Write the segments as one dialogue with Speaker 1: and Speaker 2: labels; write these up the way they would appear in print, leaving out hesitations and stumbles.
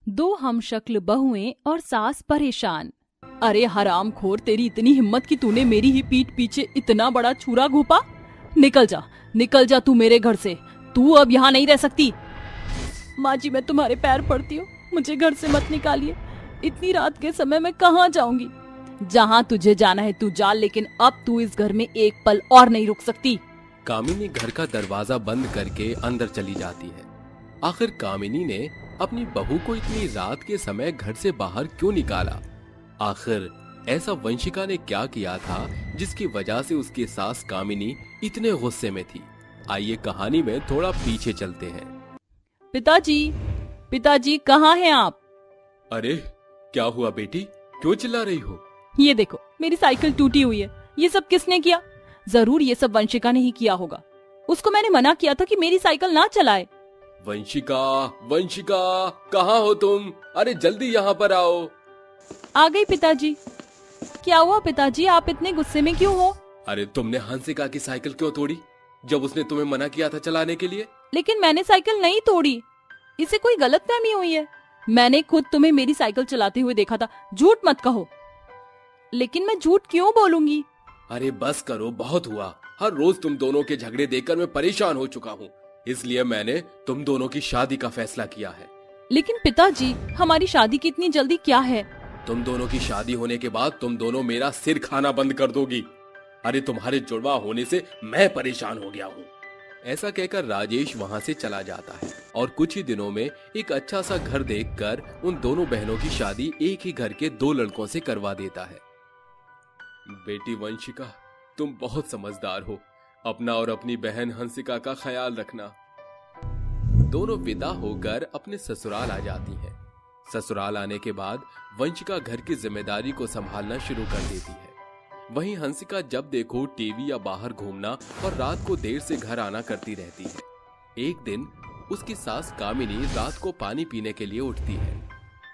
Speaker 1: दो हमशक्ल बहुएं और सास परेशान। अरे हरामखोर, तेरी इतनी हिम्मत कि तूने मेरी ही पीठ पीछे इतना बड़ा छुरा घोंपा। निकल जा तू मेरे घर से। तू अब यहाँ नहीं रह सकती। माँ जी, मैं तुम्हारे पैर पड़ती हूँ, मुझे घर से मत निकालिए। इतनी रात के समय मैं कहाँ जाऊंगी? जहाँ तुझे जाना है तू जा, लेकिन अब तू इस घर में एक पल और नहीं रुक सकती।
Speaker 2: कामिनी घर का दरवाजा बंद करके अंदर चली जाती है। आखिर कामिनी ने अपनी बहू को इतनी रात के समय घर से बाहर क्यों निकाला? आखिर ऐसा वंशिका ने क्या किया था जिसकी वजह से उसकी सास कामिनी इतने गुस्से में थी? आइए कहानी में थोड़ा पीछे चलते हैं।
Speaker 1: पिताजी कहाँ हैं आप?
Speaker 2: अरे क्या हुआ बेटी, क्यों चिल्ला रही हो?
Speaker 1: ये देखो, मेरी साइकिल टूटी हुई है। ये सब किसने किया? जरूर ये सब वंशिका ने ही किया होगा। उसको मैंने मना किया था कि मेरी साइकिल ना चलाए।
Speaker 2: वंशिका कहाँ हो तुम? अरे जल्दी यहाँ पर आओ।
Speaker 1: आ गई पिताजी। क्या हुआ पिताजी, आप इतने गुस्से में क्यों हो?
Speaker 2: अरे तुमने हंसिका की साइकिल क्यों तोड़ी जब उसने तुम्हें मना किया था चलाने के लिए?
Speaker 1: लेकिन मैंने साइकिल नहीं तोड़ी, इसे कोई गलतफहमी हुई है। मैंने खुद तुम्हें मेरी साइकिल चलाते हुए देखा था। झूठ मत कहो। लेकिन मैं झूठ क्यों बोलूंगी?
Speaker 2: अरे बस करो, बहुत हुआ। हर रोज तुम दोनों के झगड़े देखकर मैं परेशान हो चुका हूँ, इसलिए मैंने तुम दोनों की शादी का फैसला किया है।
Speaker 1: लेकिन पिताजी, हमारी शादी की इतनी जल्दी क्या है?
Speaker 2: तुम दोनों की शादी होने के बाद तुम दोनों मेरा सिर खाना बंद कर दोगी। अरे तुम्हारे जुड़वा होने से मैं परेशान हो गया हूँ। ऐसा कहकर राजेश वहाँ से चला जाता है और कुछ ही दिनों में एक अच्छा सा घर देखकर उन दोनों बहनों की शादी एक ही घर के दो लड़कों से करवा देता है। बेटी वंशिका, तुम बहुत समझदार हो। अपना और अपनी बहन हंसिका का ख्याल रखना। दोनों विदा होकर अपने ससुराल आ जाती हैं। ससुराल आने के बाद वंशिका घर की जिम्मेदारी को संभालना शुरू कर देती है। वहीं हंसिका जब देखो टीवी या बाहर घूमना और रात को देर से घर आना करती रहती है। एक दिन उसकी सास कामिनी रात को पानी पीने के लिए उठती है।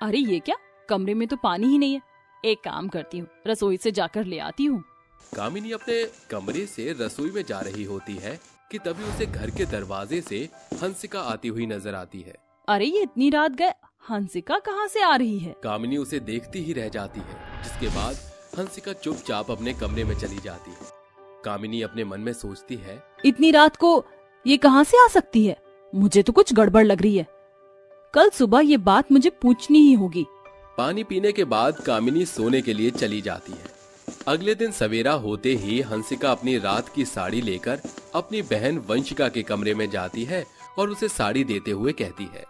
Speaker 1: अरे ये क्या, कमरे में तो पानी ही नहीं है। एक काम करती हूँ, रसोई से जाकर ले आती हूँ।
Speaker 2: कामिनी अपने कमरे से रसोई में जा रही होती है कि तभी उसे घर के दरवाजे से हंसिका आती हुई नजर आती है।
Speaker 1: अरे ये इतनी रात गए, हंसिका कहाँ से आ रही है?
Speaker 2: कामिनी उसे देखती ही रह जाती है, जिसके बाद हंसिका चुपचाप अपने कमरे में चली जाती है। कामिनी अपने मन में सोचती है,
Speaker 1: इतनी रात को ये कहाँ से आ सकती है? मुझे तो कुछ गड़बड़ लग रही है। कल सुबह ये बात मुझे पूछनी ही होगी।
Speaker 2: पानी पीने के बाद कामिनी सोने के लिए चली जाती है। अगले दिन सवेरा होते ही हंसिका अपनी रात की साड़ी लेकर अपनी बहन वंशिका के कमरे में जाती है और उसे साड़ी देते हुए कहती है,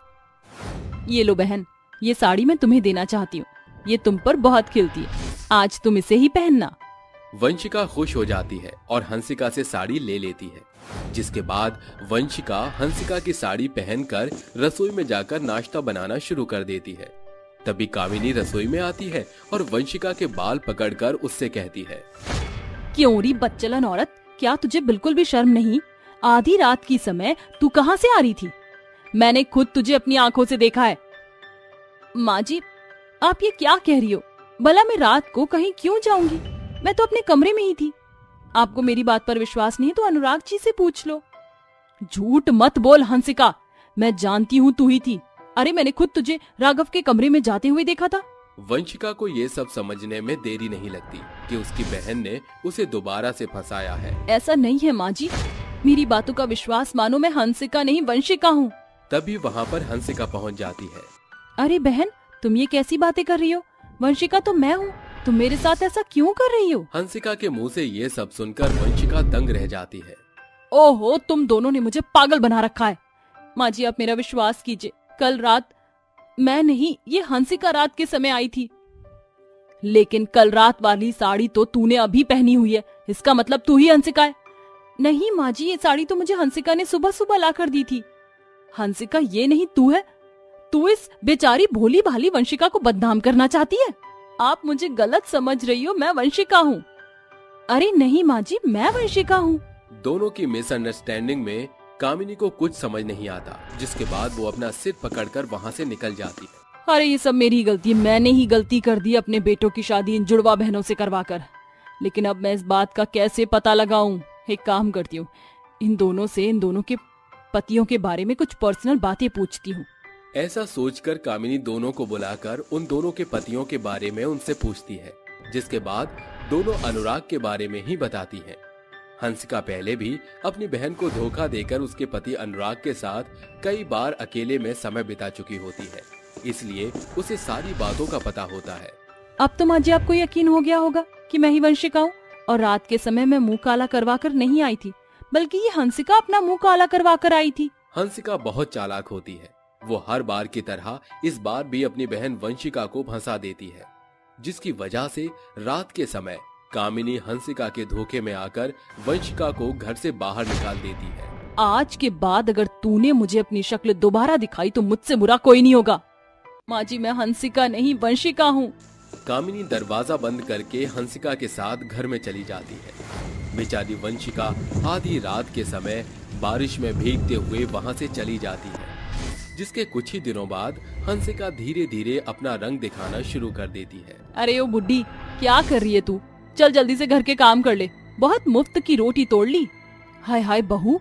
Speaker 1: ये लो बहन, ये साड़ी मैं तुम्हें देना चाहती हूँ। ये तुम पर बहुत खिलती है, आज तुम इसे ही पहनना।
Speaker 2: वंशिका खुश हो जाती है और हंसिका से साड़ी ले लेती है, जिसके बाद वंशिका हंसिका की साड़ी पहनकर रसोई में जाकर नाश्ता बनाना शुरू कर देती है। तभी कामिनी रसोई में आती है और वंशिका के बाल पकड़कर उससे कहती है,
Speaker 1: क्यों री बच्चलन औरत, क्या तुझे बिल्कुल भी शर्म नहीं? आधी रात की समय तू कहाँ से आ रही थी? मैंने खुद तुझे अपनी आंखों से देखा है। माँ जी, आप ये क्या कह रही हो? भला मैं रात को कहीं क्यों जाऊंगी? मैं तो अपने कमरे में ही थी। आपको मेरी बात पर विश्वास नहीं तो अनुराग जी से पूछ लो। झूठ मत बोल हंसिका, मैं जानती हूँ तू ही थी। अरे मैंने खुद तुझे राघव के कमरे में जाते हुए देखा था।
Speaker 2: वंशिका को ये सब समझने में देरी नहीं लगती कि उसकी बहन ने उसे दोबारा से फंसाया है।
Speaker 1: ऐसा नहीं है माँ जी, मेरी बातों का विश्वास मानो, मैं हंसिका नहीं वंशिका हूँ।
Speaker 2: तभी वहाँ पर हंसिका पहुँच जाती है।
Speaker 1: अरे बहन, तुम ये कैसी बातें कर रही हो? वंशिका तो मैं हूँ, तुम मेरे साथ ऐसा क्यों कर रही हो?
Speaker 2: हंसिका के मुंह से ये सब सुनकर वंशिका दंग रह जाती है।
Speaker 1: ओहो, तुम दोनों ने मुझे पागल बना रखा है। माँ जी, आप मेरा विश्वास कीजिए, कल रात मैं नहीं, ये हंसिका रात के समय आई थी। लेकिन कल रात वाली साड़ी तो तूने अभी पहनी हुई है, इसका मतलब तू ही हंसिका है। नहीं माँ जी, ये साड़ी तो मुझे हंसिका ने सुबह सुबह ला कर दी थी। हंसिका ये नहीं तू है। तू इस बेचारी भोली भाली वंशिका को बदनाम करना चाहती है। आप मुझे गलत समझ रही हो, मैं वंशिका हूँ। अरे नहीं माँ जी, मैं वंशिका हूँ।
Speaker 2: दोनों की मिसअंडरस्टैंडिंग में कामिनी को कुछ समझ नहीं आता, जिसके बाद वो अपना सिर पकड़कर वहाँ से निकल जाती है।
Speaker 1: अरे ये सब मेरी गलती है, मैंने ही गलती कर दी अपने बेटों की शादी इन जुड़वा बहनों से करवाकर। लेकिन अब मैं इस बात का कैसे पता लगाऊं? एक काम करती हूँ, इन दोनों के पतियों के बारे में कुछ पर्सनल बातें पूछती हूँ।
Speaker 2: ऐसा सोचकर कामिनी दोनों को बुलाकर उन दोनों के पतियों के बारे में उनसे पूछती है, जिसके बाद दोनों अनुराग के बारे में ही बताती हैं। हंसिका पहले भी अपनी बहन को धोखा देकर उसके पति अनुराग के साथ कई बार अकेले में समय बिता चुकी होती है, इसलिए उसे सारी बातों का पता होता है।
Speaker 1: अब तो माँ जी आपको यकीन हो गया होगा कि मैं ही वंशिका हूँ और रात के समय मैं मुंह काला करवा कर नहीं आई थी, बल्कि ये हंसिका अपना मुंह काला करवा कर आई थी।
Speaker 2: हंसिका बहुत चालाक होती है। वो हर बार की तरह इस बार भी अपनी बहन वंशिका को फंसा देती है, जिसकी वजह से रात के समय कामिनी हंसिका के धोखे में आकर वंशिका को घर से बाहर निकाल देती है।
Speaker 1: आज के बाद अगर तूने मुझे अपनी शक्ल दोबारा दिखाई तो मुझसे बुरा कोई नहीं होगा। माँ जी मैं हंसिका नहीं वंशिका हूँ।
Speaker 2: कामिनी दरवाजा बंद करके हंसिका के साथ घर में चली जाती है। बेचारी वंशिका आधी रात के समय बारिश में भीगते हुए वहां से चली जाती है, जिसके कुछ ही दिनों बाद हंसिका धीरे धीरे अपना रंग दिखाना शुरू कर देती है।
Speaker 1: अरे ओ बुड्ढी, क्या कर रही है तू? चल जल्दी से घर के काम कर ले, बहुत मुफ्त की रोटी तोड़ ली। हाय हाय बहू,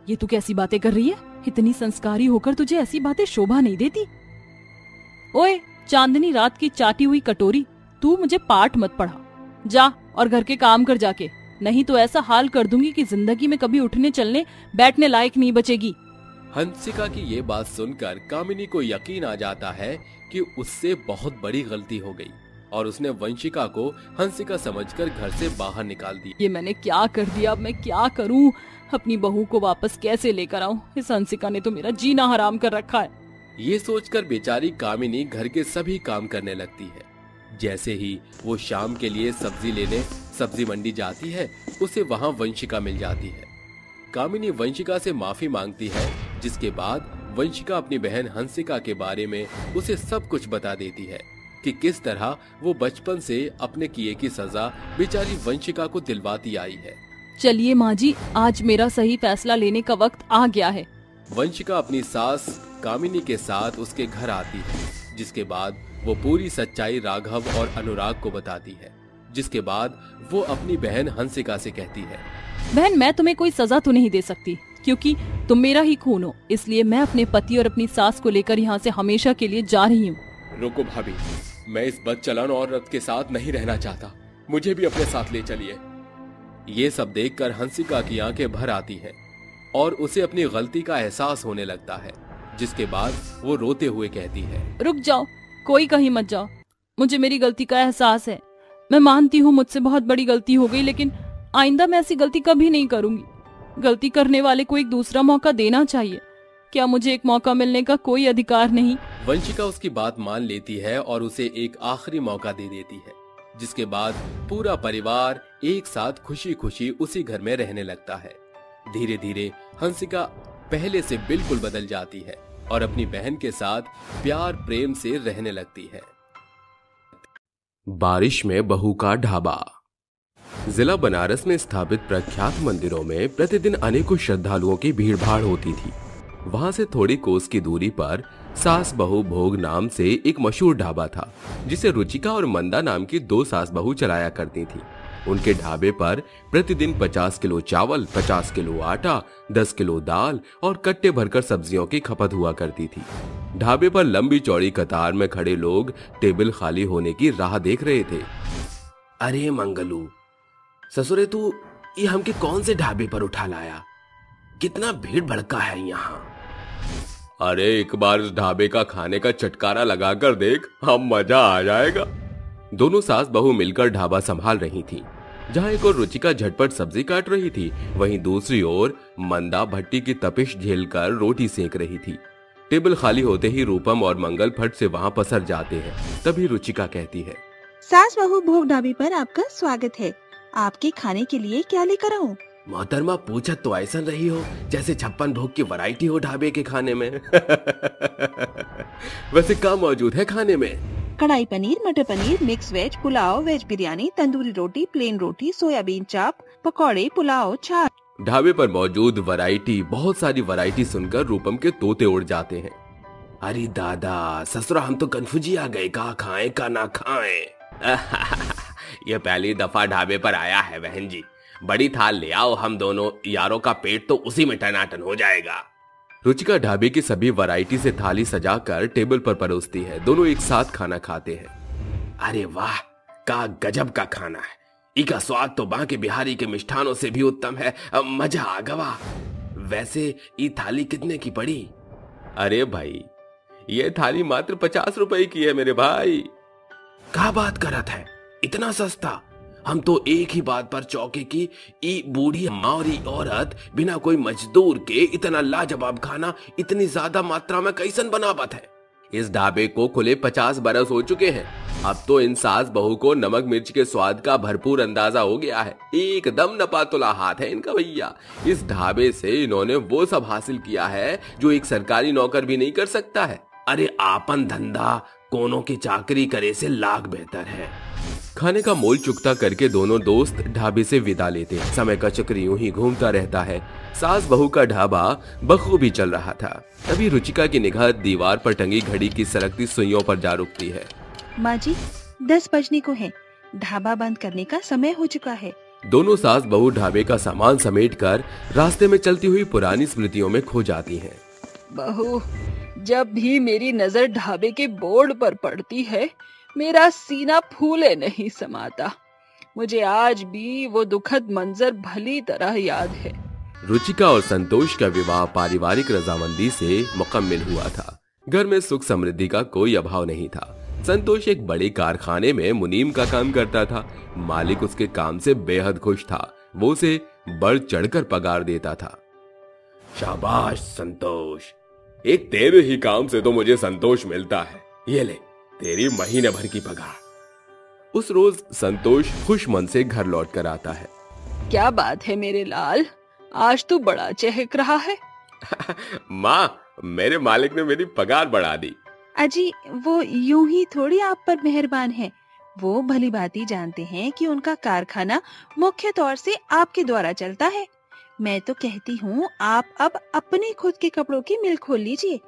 Speaker 1: ये तू कैसी बातें कर रही है? इतनी संस्कारी होकर तुझे ऐसी बातें शोभा नहीं देती। ओए चांदनी रात की चाटी हुई कटोरी, तू मुझे पाठ मत पढ़ा। जा और घर के काम कर जाके, नहीं तो ऐसा हाल कर दूंगी कि जिंदगी में कभी उठने चलने बैठने लायक नहीं बचेगी।
Speaker 2: हंसिका की ये बात सुनकर कामिनी को यकीन आ जाता है कि उससे बहुत बड़ी गलती हो गई और उसने वंशिका को हंसिका समझकर घर से बाहर निकाल दिया।
Speaker 1: ये मैंने क्या कर दिया? अब मैं क्या करूं? अपनी बहू को वापस कैसे लेकर आऊं? इस हंसिका ने तो मेरा जीना हराम कर रखा है।
Speaker 2: ये सोचकर बेचारी कामिनी घर के सभी काम करने लगती है। जैसे ही वो शाम के लिए सब्जी लेने सब्जी मंडी जाती है, उसे वहाँ वंशिका मिल जाती है। कामिनी वंशिका से माफी मांगती है, जिसके बाद वंशिका अपनी बहन हंसिका के बारे में उसे सब कुछ बता देती है कि किस तरह वो बचपन से अपने किए की सजा बेचारी वंशिका को दिलवाती आई है।
Speaker 1: चलिए माँ जी, आज मेरा सही फैसला लेने का वक्त आ गया है।
Speaker 2: वंशिका अपनी सास कामिनी के साथ उसके घर आती है, जिसके बाद वो पूरी सच्चाई राघव और अनुराग को बताती है। जिसके बाद वो अपनी बहन हंसिका से कहती है,
Speaker 1: बहन मैं तुम्हें कोई सजा तो नहीं दे सकती, क्योंकि तुम मेरा ही खून हो, इसलिए मैं अपने पति और अपनी सास को लेकर यहाँ से हमेशा के लिए जा रही हूँ।
Speaker 2: रुको भाभी, मैं इस बदचलन औरत के साथ नहीं रहना चाहता, मुझे भी अपने साथ ले चलिए। ये सब देखकर हंसिका की आंखें भर आती हैं और उसे अपनी गलती का एहसास होने लगता है, जिसके बाद वो रोते हुए कहती है,
Speaker 1: रुक जाओ, कोई कहीं मत जाओ, मुझे मेरी गलती का एहसास है। मैं मानती हूँ मुझसे बहुत बड़ी गलती हो गई, लेकिन आइंदा मैं ऐसी गलती कभी नहीं करूंगी। गलती करने वाले को एक दूसरा मौका देना चाहिए। क्या मुझे एक मौका मिलने का कोई अधिकार नहीं?
Speaker 2: वंशिका उसकी बात मान लेती है और उसे एक आखिरी मौका दे देती है, जिसके बाद पूरा परिवार एक साथ खुशी खुशी उसी घर में रहने लगता है। धीरे धीरे हंसिका पहले से बिल्कुल बदल जाती है और अपनी बहन के साथ प्यार प्रेम से रहने लगती है। बारिश में बहू का ढाबा। जिला बनारस में स्थापित प्रख्यात मंदिरों में प्रतिदिन अनेकों श्रद्धालुओं की भीड़भाड़ होती थी। वहां से थोड़ी कोस की दूरी पर सास बहू भोग नाम से एक मशहूर ढाबा था, जिसे रुचिका और मंदा नाम की दो सास बहू चलाया करती थी। उनके ढाबे पर प्रतिदिन 50 किलो चावल, 50 किलो आटा, 10 किलो दाल और कट्टे भरकर सब्जियों की खपत हुआ करती थी। ढाबे पर लंबी चौड़ी कतार में खड़े लोग टेबल खाली होने की राह देख रहे थे।
Speaker 3: अरे मंगलू, ससुरे तू ये हमके कौन से ढाबे पर उठा लाया? कितना भीड़ भड़का है यहाँ।
Speaker 2: अरे एक बार इस ढाबे का खाने का चटकारा लगाकर देख, हम मजा आ जाएगा। दोनों सास बहू मिलकर ढाबा संभाल रही थी। जहां एक और रुचिका झटपट सब्जी काट रही थी, वहीं दूसरी ओर मंदा भट्टी की तपिश झेलकर रोटी सेक रही थी। टेबल खाली होते ही रूपम और मंगल फट से वहां पसर जाते हैं। तभी रुचिका कहती है,
Speaker 4: सास बहू भोग ढाबे पर आपका स्वागत है। आपके खाने के लिए क्या लेकर आऊं?
Speaker 3: मोहतरमा पूछत तो ऐसा रही हो जैसे 56 भोग की वैरायटी हो ढाबे के खाने में।
Speaker 2: वैसे क्या मौजूद है खाने में?
Speaker 4: Kadai paneer, matar paneer, mix veg, pulao, veg biryani, tandoori roti, plain roti, soybean chaap, पकौड़े, पुलाव, छाछ।
Speaker 2: ढाबे पर मौजूद वैरायटी, बहुत सारी वैरायटी सुनकर रूपम के तोते उड़ जाते हैं।
Speaker 3: अरे दादा, ससुरा हम तो कंफ्यूजी आ गए, का खाएं का ना खाएं।
Speaker 2: ये पहली दफा ढाबे पर आया है बहन जी, बड़ी थाल ले आओ, हम दोनों यारों का पेट तो उसी में टनाटन हो जाएगा।
Speaker 3: रुचिका ढाबे की सभी वैरायटी से थाली सजाकर टेबल पर परोसती है। दोनों एक साथ खाना खाते हैं। अरे वाह, का गजब का खाना है। इका स्वाद तो बांके बिहारी के मिष्ठानों से भी उत्तम है। मजा आ गवा। वैसे ये थाली कितने की पड़ी?
Speaker 2: अरे भाई, ये थाली मात्र 50 रुपए की है मेरे भाई।
Speaker 3: क्या बात करत है, इतना सस्ता? हम तो एक ही बात पर चौके की, ई बूढ़ी माँ और ई औरत बिना कोई मजदूर के इतना लाजवाब खाना इतनी ज्यादा मात्रा में कैसन बनावत है।
Speaker 2: इस ढाबे को खुले 50 बरस हो चुके हैं। अब तो इन सास बहू को नमक मिर्च के स्वाद का भरपूर अंदाजा हो गया है। एकदम नपातुला हाथ है इनका भैया। इस ढाबे से इन्होंने वो सब हासिल किया है जो एक सरकारी नौकर भी नहीं कर सकता है।
Speaker 3: अरे आपन धंधा कोनो की चाकरी करे से लाख बेहतर है।
Speaker 2: खाने का मोल चुकता करके दोनों दोस्त ढाबे से विदा लेते हैं। समय का चक्र यूं ही घूमता रहता है। सास बहू का ढाबा बखूबी चल रहा था। तभी रुचिका की निगाह दीवार पर टंगी घड़ी की सरकती सुइयों पर जा रुकती है।
Speaker 4: माँ जी, 10 बजने को है। ढाबा बंद करने का समय हो चुका है।
Speaker 2: दोनों सास बहू ढाबे का सामान समेटकर रास्ते में चलती हुई पुरानी स्मृतियों में खो जाती हैं।
Speaker 1: बहू, जब भी मेरी नजर ढाबे के बोर्ड पर पड़ती है, मेरा सीना फूले नहीं समाता। मुझे आज भी वो दुखद मंजर भली तरह याद है।
Speaker 2: रुचिका और संतोष का विवाह पारिवारिक रजामंदी से मुकम्मिल हुआ था। घर में सुख समृद्धि का कोई अभाव नहीं था। संतोष एक बड़े कारखाने में मुनीम का काम करता था। मालिक उसके काम से बेहद खुश था। वो उसे बढ़ चढ़कर पगार देता था।
Speaker 3: शाबाश संतोष,
Speaker 2: एक तेरे ही काम से तो मुझे संतोष मिलता है। ये ले तेरी महीने भर की पगार। उस रोज संतोष खुश मन से घर लौट कर आता है।
Speaker 1: क्या बात है मेरे लाल, आज तू बड़ा चहक रहा है।
Speaker 2: माँ, मेरे मालिक ने मेरी पगार बढ़ा दी।
Speaker 4: अजी, वो यूं ही थोड़ी आप पर मेहरबान है। वो भली भांति जानते हैं कि उनका कारखाना मुख्य तौर से आपके द्वारा चलता है। मैं तो कहती हूँ आप अब अपने खुद के कपड़ों की मिल खोल लीजिए।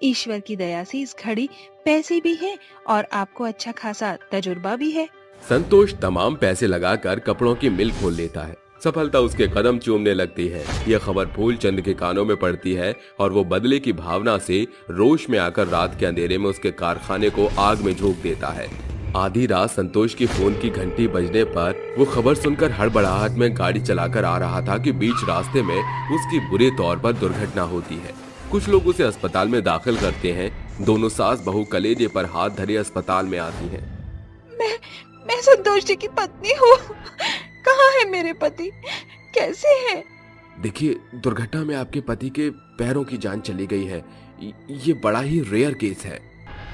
Speaker 4: ईश्वर की दया से इस घड़ी पैसे भी हैं और आपको अच्छा खासा तजुर्बा भी है।
Speaker 2: संतोष तमाम पैसे लगाकर कपड़ों की मिल खोल लेता है। सफलता उसके कदम चूमने लगती है। यह खबर फूलचंद के कानों में पड़ती है और वो बदले की भावना से रोष में आकर रात के अंधेरे में उसके कारखाने को आग में झोंक देता है। आधी रात संतोष की फोन की घंटी बजने पर वो खबर सुनकर हड़बड़ाहट में गाड़ी चलाकर आ रहा था कि बीच रास्ते में उसकी बुरे तौर पर दुर्घटना होती है। कुछ लोग उसे अस्पताल में दाखिल करते हैं। दोनों सास बहू कलेजे पर हाथ धरे अस्पताल में आती हैं।
Speaker 1: मैं संतोष जी की पत्नी हूँ। कहाँ है मेरे पति, कैसे हैं?
Speaker 3: देखिए, दुर्घटना में आपके पति के पैरों की जान चली गई है। ये बड़ा ही रेयर केस है।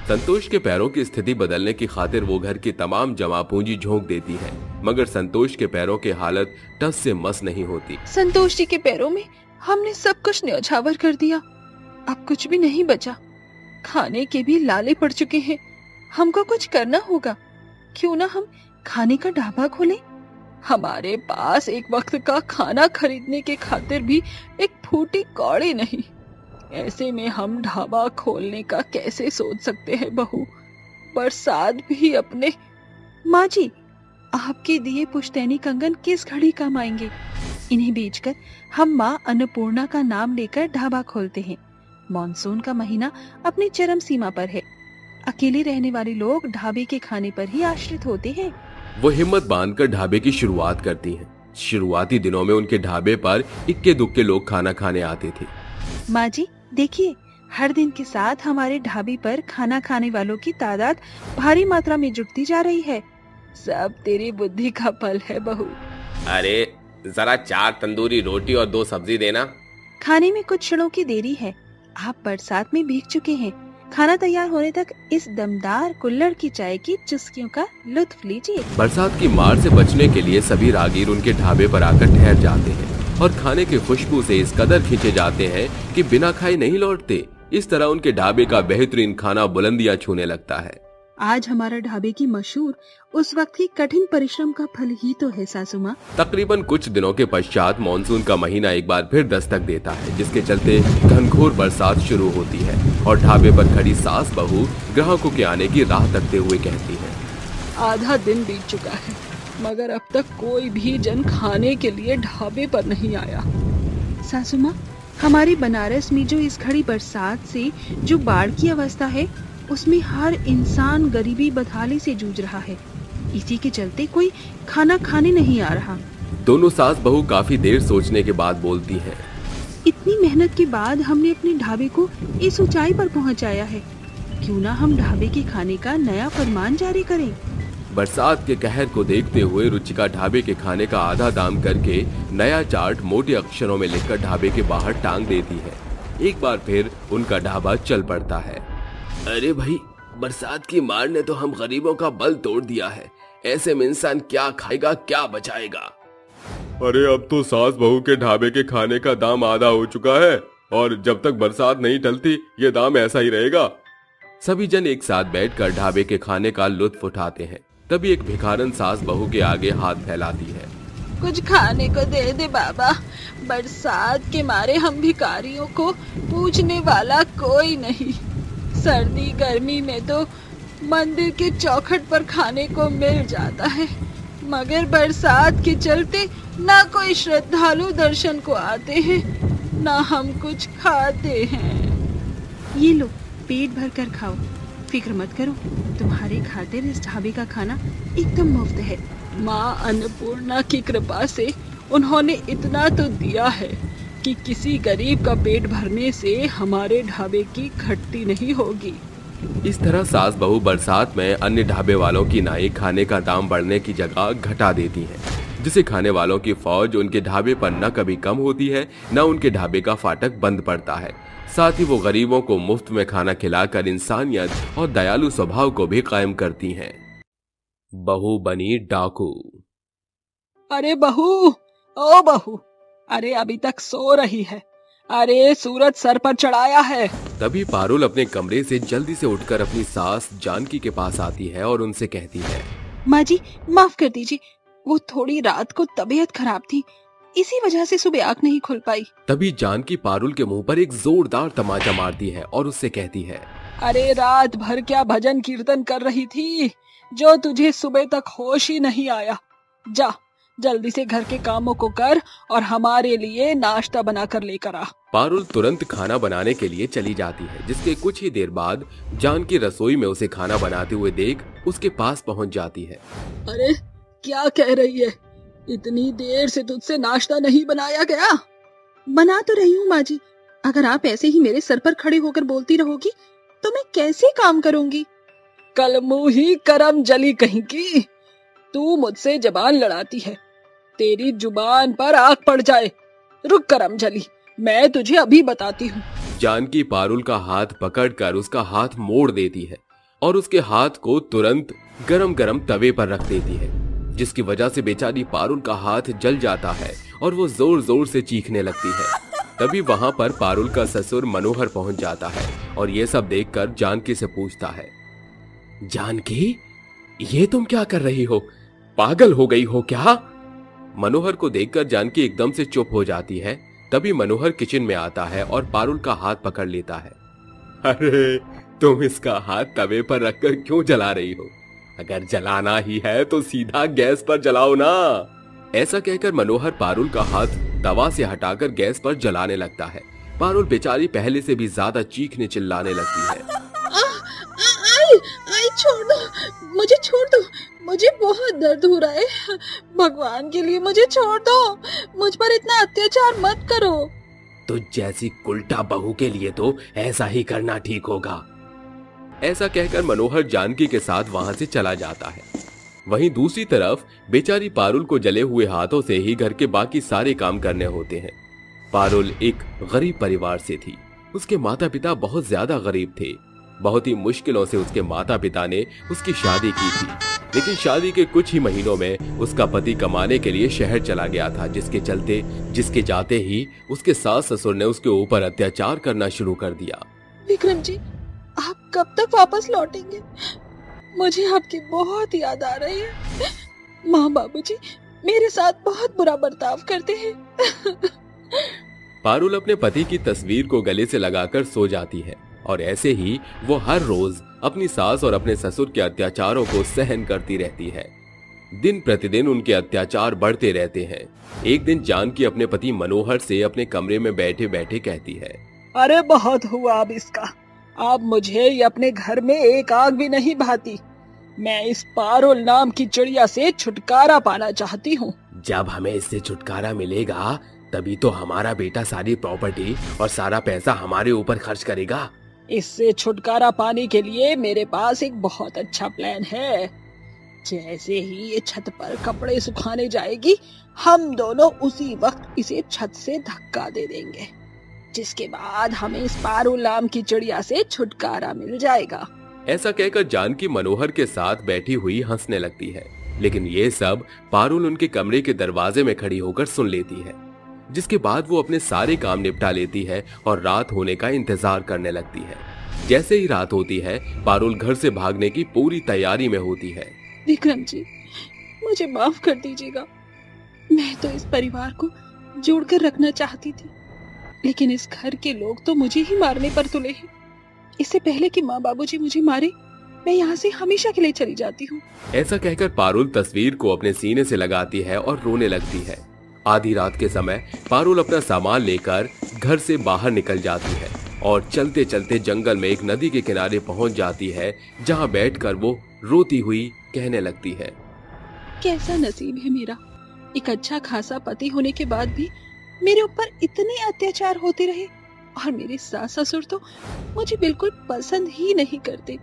Speaker 2: संतोष के पैरों की स्थिति बदलने की खातिर वो घर की तमाम जमा पूंजी झोंक देती है, मगर संतोष के पैरों की हालत टस से मस नहीं होती।
Speaker 1: संतोष जी के पैरों में हमने सब कुछ न्यौछावर कर दिया। अब कुछ भी नहीं बचा। खाने के भी लाले पड़ चुके हैं। हमको कुछ करना होगा। क्यों ना हम खाने का ढाबा खोलें? हमारे पास एक वक्त का खाना खरीदने के खातिर भी एक फूटी कौड़ी नहीं। ऐसे में हम ढाबा खोलने का कैसे सोच सकते हैं बहू? बरसात भी अपने।
Speaker 4: माँ जी, आपके दिए पुश्तैनी कंगन किस घड़ी काम आएंगे? इन्हें बेचकर हम माँ अन्नपूर्णा का नाम लेकर ढाबा खोलते हैं। मॉनसून का महीना अपनी चरम सीमा पर है। अकेले रहने वाले लोग ढाबे के खाने पर ही आश्रित होते हैं।
Speaker 2: वो हिम्मत बांधकर ढाबे की शुरुआत करती हैं। शुरुआती दिनों में उनके ढाबे पर इक्के दुक्के लोग खाना खाने आते थे।
Speaker 4: माँ जी, देखिए, हर दिन के साथ हमारे ढाबे पर खाना खाने वालों की तादाद भारी मात्रा में जुटती जा रही है।
Speaker 1: सब तेरी बुद्धि का फल है बहू।
Speaker 3: अरे जरा 4 तंदूरी रोटी और 2 सब्जी देना।
Speaker 4: खाने में कुछ क्षणों की देरी है। आप बरसात में भीग चुके हैं। खाना तैयार होने तक इस दमदार कुल्हड़ की चाय की चुस्कियों का लुत्फ लीजिए।
Speaker 2: बरसात की मार से बचने के लिए सभी राहगीर उनके ढाबे पर आकर ठहर जाते हैं और खाने की खुशबू से इस कदर खींचे जाते हैं कि बिना खाए नहीं लौटते। इस तरह उनके ढाबे का बेहतरीन खाना बुलंदियां छूने लगता है।
Speaker 4: आज हमारा ढाबे की मशहूर उस वक्त की कठिन परिश्रम का फल ही तो है सासू माँ।
Speaker 2: तकरीबन कुछ दिनों के पश्चात मानसून का महीना एक बार फिर दस्तक देता है, जिसके चलते घनघोर बरसात शुरू होती है और ढाबे पर खड़ी सास बहू ग्राहकों के आने की राह तकते हुए कहती है,
Speaker 1: आधा दिन बीत चुका है मगर अब तक कोई भी जन खाने के लिए ढाबे पर नहीं आया।
Speaker 4: सासू माँ, हमारे बनारस में जो इस घड़ी बरसात से जो बाढ़ की अवस्था है, उसमें हर इंसान गरीबी बदहाली से जूझ रहा है। इसी के चलते कोई खाना खाने नहीं आ रहा।
Speaker 3: दोनों सास बहू काफी देर सोचने के बाद बोलती हैं।
Speaker 4: इतनी मेहनत के बाद हमने अपने ढाबे को इस ऊंचाई पर पहुंचाया है, क्यों ना हम ढाबे के खाने का नया फरमान जारी करें।
Speaker 3: बरसात के कहर को देखते हुए रुचिका ढाबे के खाने का आधा दाम करके नया चार्ट मोटे अक्षरों में लिखकर ढाबे के बाहर टांग देती है। एक बार फिर उनका ढाबा चल पड़ता है। अरे भाई, बरसात की मार ने तो हम गरीबों का बल तोड़ दिया है। ऐसे में इंसान क्या खाएगा, क्या बचाएगा। अरे अब तो सास बहू के ढाबे के खाने का दाम आधा हो चुका है और जब तक बरसात नहीं टलती ये दाम ऐसा ही रहेगा। सभी जन एक साथ बैठकर ढाबे के खाने का लुत्फ उठाते हैं। तभी एक भिखारन सास बहू के आगे हाथ फैलाती है।
Speaker 4: कुछ खाने को दे दे बाबा, बरसात के मारे हम भिखारियों को पूछने वाला कोई नहीं। सर्दी गर्मी में तो मंदिर के चौखट पर खाने को मिल जाता है, मगर बरसात के चलते ना कोई श्रद्धालु दर्शन को आते हैं, ना हम कुछ खाते हैं। ये लो, पेट भर कर खाओ, फिक्र मत करो, तुम्हारे खातिर इस ढाबे का खाना एकदम मुफ्त है। माँ अन्नपूर्णा की कृपा से उन्होंने इतना तो दिया है कि किसी गरीब का पेट भरने से हमारे ढाबे की घटती नहीं होगी।
Speaker 3: इस तरह सास बहू बरसात में अन्य ढाबे वालों की नाई खाने का दाम बढ़ने की जगह घटा देती है, जिसे खाने वालों की फौज उनके ढाबे पर न कभी कम होती है, न उनके ढाबे का फाटक बंद पड़ता है। साथ ही वो गरीबों को मुफ्त में खाना खिलाकर इंसानियत और दयालु स्वभाव को भी कायम करती हैं। बहू बनी डाकू।
Speaker 5: अरे बहू, ओ बहू, अरे अभी तक सो रही है। अरे सूरज सर पर चढ़ाया है।
Speaker 3: तभी पारुल अपने कमरे से जल्दी से उठकर अपनी सास जानकी के पास आती है और उनसे कहती है,
Speaker 4: माँ जी माफ कर दीजिए, वो थोड़ी रात को तबीयत खराब थी, इसी वजह से सुबह आँख नहीं खुल पाई।
Speaker 3: तभी जानकी पारुल के मुंह पर एक जोरदार तमाचा मारती है और उससे कहती है,
Speaker 5: अरे रात भर क्या भजन कीर्तन कर रही थी जो तुझे सुबह तक होश ही नहीं आया। जा जल्दी से घर के कामों को कर और हमारे लिए नाश्ता बनाकर लेकर आ।
Speaker 3: पारुल तुरंत खाना बनाने के लिए चली जाती है, जिसके कुछ ही देर बाद जानकी रसोई में उसे खाना बनाते हुए देख उसके पास पहुंच जाती है।
Speaker 5: अरे क्या कह रही है, इतनी देर से तुझसे नाश्ता नहीं बनाया गया?
Speaker 4: बना तो रही हूँ माँ जी, अगर आप ऐसे ही मेरे सर पर खड़े होकर बोलती रहोगी तो मैं कैसे काम करूँगी।
Speaker 5: कल मुंही करम जली कहीं की, तू मुझसे जबान लड़ाती है, तेरी जुबान पर आग पड़ जाए। रुक करम जली, मैं तुझे अभी बताती हूँ।
Speaker 3: जानकी पारुल का हाथ पकड़कर उसका हाथ मोड़ देती है और उसके हाथ को तुरंत गरम गरम तवे पर रख देती है, जिसकी वजह से बेचारी पारुल का हाथ जल जाता है और वो जोर जोर से चीखने लगती है। तभी वहां पर पारुल का ससुर मनोहर पहुंच जाता है और ये सब देखकर जानकी से पूछता है, जानकी ये तुम क्या कर रही हो, पागल हो गई हो क्या? मनोहर को देखकर जानकी एकदम से चुप हो जाती है। तभी मनोहर किचन में आता है और पारुल का हाथ पकड़ लेता है। अरे तुम इसका हाथ तवे पर रखकर क्यों जला रही हो? अगर जलाना ही है तो सीधा गैस पर जलाओ ना। ऐसा कहकर मनोहर पारुल का हाथ तवा से हटाकर गैस पर जलाने लगता है। पारुल बेचारी पहले से भी ज्यादा चीखने चिल्लाने लगती है।
Speaker 5: आई छोड़ दो, मुझे छोड़ दो, मुझे बहुत दर्द हो रहा है, भगवान के लिए मुझे छोड़ दो, मुझ पर इतना अत्याचार मत करो।
Speaker 3: तो जैसी उल्टा बहू के लिए तो ऐसा ही करना ठीक होगा। ऐसा कहकर मनोहर जानकी के साथ वहां से चला जाता है। वहीं दूसरी तरफ बेचारी पारुल को जले हुए हाथों से ही घर के बाकी सारे काम करने होते हैं। पारुल एक गरीब परिवार से थी। उसके माता पिता बहुत ज्यादा गरीब थे। बहुत ही मुश्किलों से उसके माता पिता ने उसकी शादी की थी, लेकिन शादी के कुछ ही महीनों में उसका पति कमाने के लिए शहर चला गया था, जिसके जाते ही उसके सास ससुर ने उसके ऊपर अत्याचार करना शुरू कर दिया।
Speaker 5: विक्रम जी, आप कब तक वापस लौटेंगे? मुझे आपकी बहुत याद आ रही है। माँ बाबूजी मेरे साथ बहुत बुरा बर्ताव करते हैं।
Speaker 3: पारुल अपने पति की तस्वीर को गले से लगाकर सो जाती है और ऐसे ही वो हर रोज अपनी सास और अपने ससुर के अत्याचारों को सहन करती रहती है। दिन प्रतिदिन उनके अत्याचार बढ़ते रहते हैं। एक दिन जानकी अपने पति मनोहर से अपने कमरे में बैठे बैठे कहती है,
Speaker 5: अरे बहुत हुआ अब इसका, अब मुझे ये अपने घर में एक आग भी नहीं भाती। मैं इस पारुल नाम की चिड़िया से छुटकारा पाना चाहती हूँ।
Speaker 3: जब हमें इससे छुटकारा मिलेगा तभी तो हमारा बेटा सारी प्रॉपर्टी और सारा पैसा हमारे ऊपर खर्च करेगा।
Speaker 5: इससे छुटकारा पाने के लिए मेरे पास एक बहुत अच्छा प्लान है। जैसे ही ये छत पर कपड़े सुखाने जाएगी, हम दोनों उसी वक्त इसे छत से धक्का दे देंगे, जिसके बाद हमें इस पारुल नाम की चिड़िया से छुटकारा मिल जाएगा।
Speaker 3: ऐसा कहकर जानकी मनोहर के साथ बैठी हुई हंसने लगती है, लेकिन ये सब पारुल उनके कमरे के दरवाजे में खड़ी होकर सुन लेती है। जिसके बाद वो अपने सारे काम निपटा लेती है और रात होने का इंतजार करने लगती है। जैसे ही रात होती है, पारुल घर से भागने की पूरी तैयारी में होती है।
Speaker 4: विक्रम जी, मुझे माफ कर दीजिएगा। मैं तो इस परिवार को जोड़कर रखना चाहती थी, लेकिन इस घर के लोग तो मुझे ही मारने पर तुले हैं। इससे पहले कि माँ बाबूजी मुझे मारे, मैं यहाँ से हमेशा के लिए चली जाती हूँ।
Speaker 3: ऐसा कहकर पारुल तस्वीर को अपने सीने से लगाती है और रोने लगती है। आधी रात के समय पारुल अपना सामान लेकर घर से बाहर निकल जाती है और चलते चलते जंगल में एक नदी के किनारे पहुंच जाती है, जहां बैठकर वो रोती हुई कहने लगती है,
Speaker 4: कैसा नसीब है मेरा। एक अच्छा खासा पति होने के बाद भी मेरे ऊपर इतने अत्याचार होते रहे, और मेरे सास ससुर तो मुझे बिल्कुल पसंद ही नहीं करते।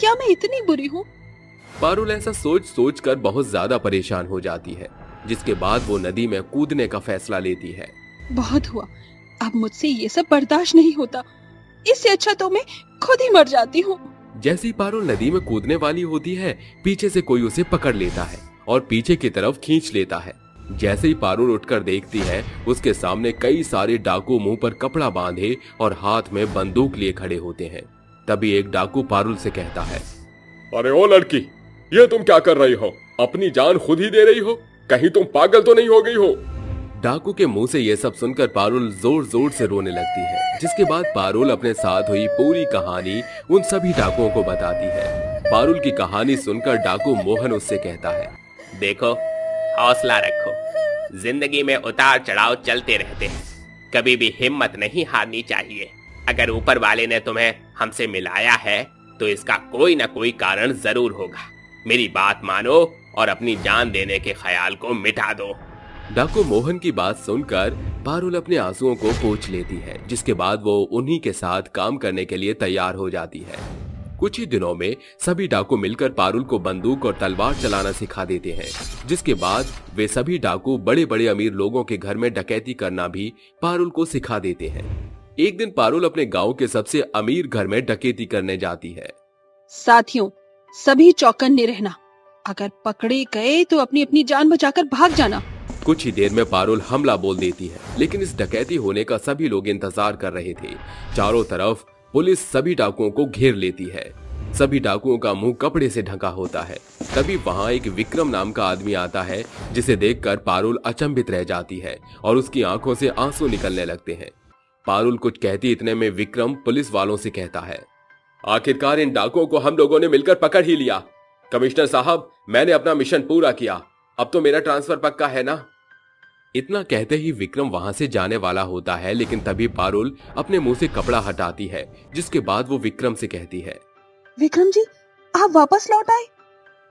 Speaker 4: क्या मैं इतनी बुरी हूँ?
Speaker 3: पारुल ऐसा सोच सोच कर बहुत ज्यादा परेशान हो जाती है, जिसके बाद वो नदी में कूदने का फैसला लेती है।
Speaker 4: बहुत हुआ, अब मुझसे ये सब बर्दाश्त नहीं होता। इससे अच्छा तो मैं खुद ही मर जाती हूँ।
Speaker 3: जैसे ही पारुल नदी में कूदने वाली होती है, पीछे से कोई उसे पकड़ लेता है और पीछे की तरफ खींच लेता है। जैसे ही पारुल उठकर देखती है, उसके सामने कई सारे डाकू मुंह पर कपड़ा बांधे और हाथ में बंदूक लिए खड़े होते हैं। तभी एक डाकू पारुल से कहता है,
Speaker 2: अरे ओ लड़की, ये तुम क्या कर रही हो? अपनी जान खुद ही दे रही हो? कहीं तुम पागल तो नहीं हो गई हो?
Speaker 3: डाकू के मुंह से ये सब सुनकर पारुल जोर जोर से रोने लगती है। जिसके बाद पारुल अपने साथ हुई पूरी कहानी उन सभी डाकुओं को बताती है। पारुल की कहानी सुनकर डाकू मोहन उससे कहता है,
Speaker 6: देखो, हौसला रखो। जिंदगी में उतार चढ़ाव चलते रहते हैं, कभी भी हिम्मत नहीं हारनी चाहिए। अगर ऊपर वाले ने तुम्हें हमसे मिलाया है तो इसका कोई ना कोई कारण जरूर होगा। मेरी बात मानो और अपनी जान देने के ख्याल को मिटा दो।
Speaker 3: डाकू मोहन की बात सुनकर पारुल अपने आंसुओं को पोंछ लेती है, जिसके बाद वो उन्हीं के साथ काम करने के लिए तैयार हो जाती है। कुछ ही दिनों में सभी डाकू मिलकर पारुल को बंदूक और तलवार चलाना सिखा देते हैं। जिसके बाद वे सभी डाकू बड़े बड़े अमीर लोगों के घर में डकैती करना भी पारुल को सिखा देते हैं। एक दिन पारुल अपने गांव के सबसे अमीर घर में डकैती करने जाती है।
Speaker 4: साथियों, सभी चौकन्ने रहना। अगर पकड़े गए तो अपनी अपनी जान बचाकर भाग जाना।
Speaker 3: कुछ ही देर में पारुल हमला बोल देती है, लेकिन इस डकैती होने का सभी लोग इंतजार कर रहे थे। चारों तरफ पुलिस सभी डाकुओं को घेर लेती है। सभी डाकुओं का मुंह कपड़े से ढका होता है। तभी वहां एक विक्रम नाम का आदमी आता है, जिसे देखकर पारुल अचंभित रह जाती है और उसकी आंखों से आंसू निकलने लगते हैं। पारुल कुछ कहती इतने में विक्रम पुलिस वालों से कहता है,
Speaker 2: आखिरकार इन डाकुओं को हम लोगों ने मिलकर पकड़ ही लिया। कमिश्नर साहब, मैंने अपना मिशन पूरा किया, अब तो मेरा ट्रांसफर पक्का है ना?
Speaker 3: इतना कहते ही विक्रम वहां से जाने वाला होता है, लेकिन तभी पारुल अपने मुंह से कपड़ा हटाती है। जिसके बाद वो विक्रम से कहती है,
Speaker 4: विक्रम जी, आप वापस लौट आए।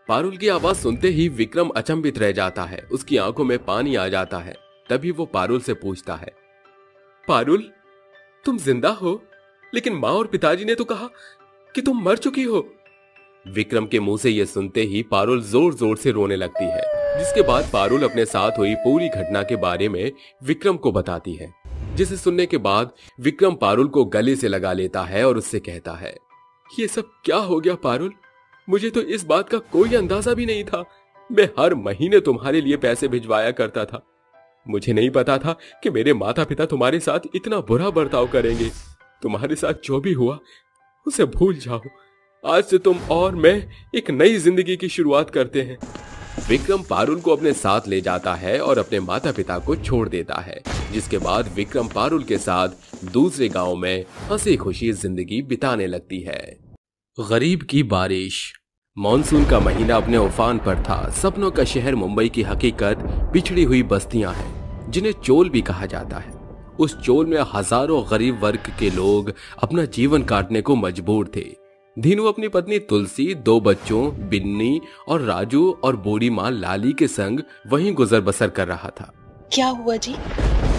Speaker 3: पारुल की आवाज सुनते ही विक्रम अचंभित रह जाता है, उसकी आंखों में पानी आ जाता है। तभी वो पारुल से पूछता है,
Speaker 2: पारुल, तुम जिंदा हो? लेकिन माँ और पिताजी ने तो कहा कि तुम मर चुकी हो।
Speaker 3: विक्रम के मुंह से यह सुनते ही पारुल जोर जोर से रोने लगती है। जिसके बाद पारुल अपने साथ हुई पूरी घटना के बारे में विक्रम को बताती है, जिसे सुनने के बाद विक्रम पारुल को गले से लगा लेता है और उससे कहता है,
Speaker 2: ये सब क्या हो गया पारुल? मुझे तो इस बात का कोई अंदाजा भी नहीं था। मैं हर महीने तुम्हारे लिए पैसे भिजवाया करता था। मुझे नहीं पता था कि मेरे माता पिता तुम्हारे साथ इतना बुरा बर्ताव करेंगे। तुम्हारे साथ जो भी हुआ उसे भूल जाओ। आज से तुम और मैं एक नई जिंदगी की शुरुआत करते हैं।
Speaker 3: विक्रम पारुल को अपने साथ ले जाता है और अपने माता पिता को छोड़ देता है। जिसके बाद विक्रम पारुल के साथ दूसरे गांव में हंसी खुशी जिंदगी बिताने लगती है। गरीब की बारिश। मॉनसून का महीना अपने उफान पर था। सपनों का शहर मुंबई की हकीकत पिछड़ी हुई बस्तियां हैं जिन्हें चोल भी कहा जाता है। उस चोल में हजारों गरीब वर्ग के लोग अपना जीवन काटने को मजबूर थे। धीनू अपनी पत्नी तुलसी, 2 बच्चों बिन्नी और राजू और बूढ़ी माँ लाली के संग वहीं गुजर बसर कर रहा था।
Speaker 4: क्या हुआ जी?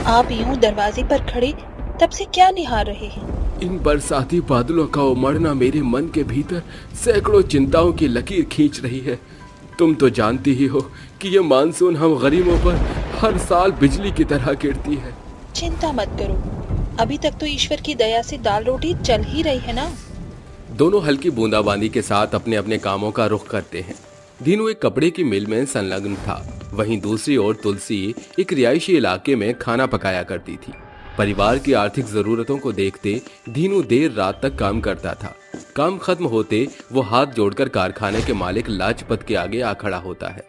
Speaker 4: आप यूं दरवाजे पर खड़े तब से क्या निहार रहे हैं?
Speaker 3: इन बरसाती बादलों का उमड़ना मेरे मन के भीतर सैकड़ों चिंताओं की लकीर खींच रही है। तुम तो जानती ही हो कि ये मानसून हम गरीबों पर हर साल बिजली की तरह गिरती है।
Speaker 4: चिंता मत करो, अभी तक तो ईश्वर की दया से दाल रोटी चल ही रही है ना।
Speaker 3: दोनों हल्की बूंदाबांदी के साथ अपने अपने कामों का रुख करते हैं। धीनू एक कपड़े की मिल में संलग्न था, वहीं दूसरी ओर तुलसी एक रिहायशी इलाके में खाना पकाया करती थी। परिवार की आर्थिक जरूरतों को देखते धीनू देर रात तक काम करता था। काम खत्म होते वो हाथ जोड़कर कारखाने के मालिक लाजपत के आगे आ खड़ा होता है।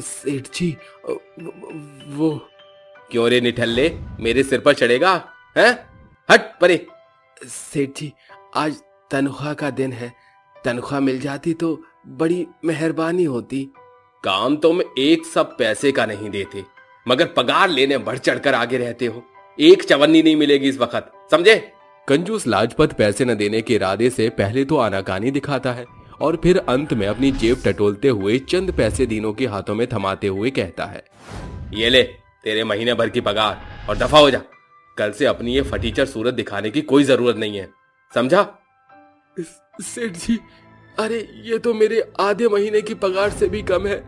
Speaker 3: सेठ जी, वो
Speaker 2: क्यों रे निठल्ले, मेरे सिर पर चढ़ेगा हैं? हट परे।
Speaker 3: सेठ जी, आज तनख्वाह का दिन है, तनख्वाह मिल जाती तो बड़ी मेहरबानी होती।
Speaker 2: काम तुम एक सब पैसे का नहीं देते, मगर पगार लेने बढ़ चढ़कर आगे रहते हो। एक चवन्नी नहीं मिलेगी इस वक्त, समझे?
Speaker 3: कंजूस लाजपत पैसे न देने के इरादे से पहले तो आनाकानी दिखाता है और फिर अंत में अपनी जेब टटोलते हुए चंद पैसे धीनू के हाथों में थमाते हुए कहता है,
Speaker 2: ये ले तेरे महीने भर की पगार और दफा हो जा। कल से अपनी ये फटीचर सूरत दिखाने की कोई जरूरत नहीं है, समझा?
Speaker 3: सेठ जी, अरे ये तो मेरे आधे महीने की पगार से भी कम है।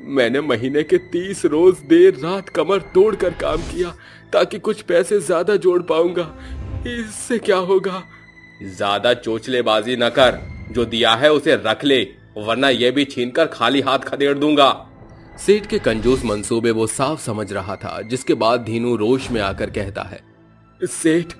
Speaker 3: मैंने महीने के 30 रोज देर रात कमर तोड़कर काम किया ताकि कुछ पैसे ज्यादा जोड़ पाऊंगा। इससे क्या होगा?
Speaker 2: ज्यादा चोचलेबाजी न कर, जो दिया है उसे रख ले, वरना यह भी छीनकर खाली हाथ खदेड़ दूंगा।
Speaker 3: सेठ के कंजूस मंसूबे वो साफ समझ रहा था, जिसके बाद धीनू रोष में आकर कहता है, सेठ,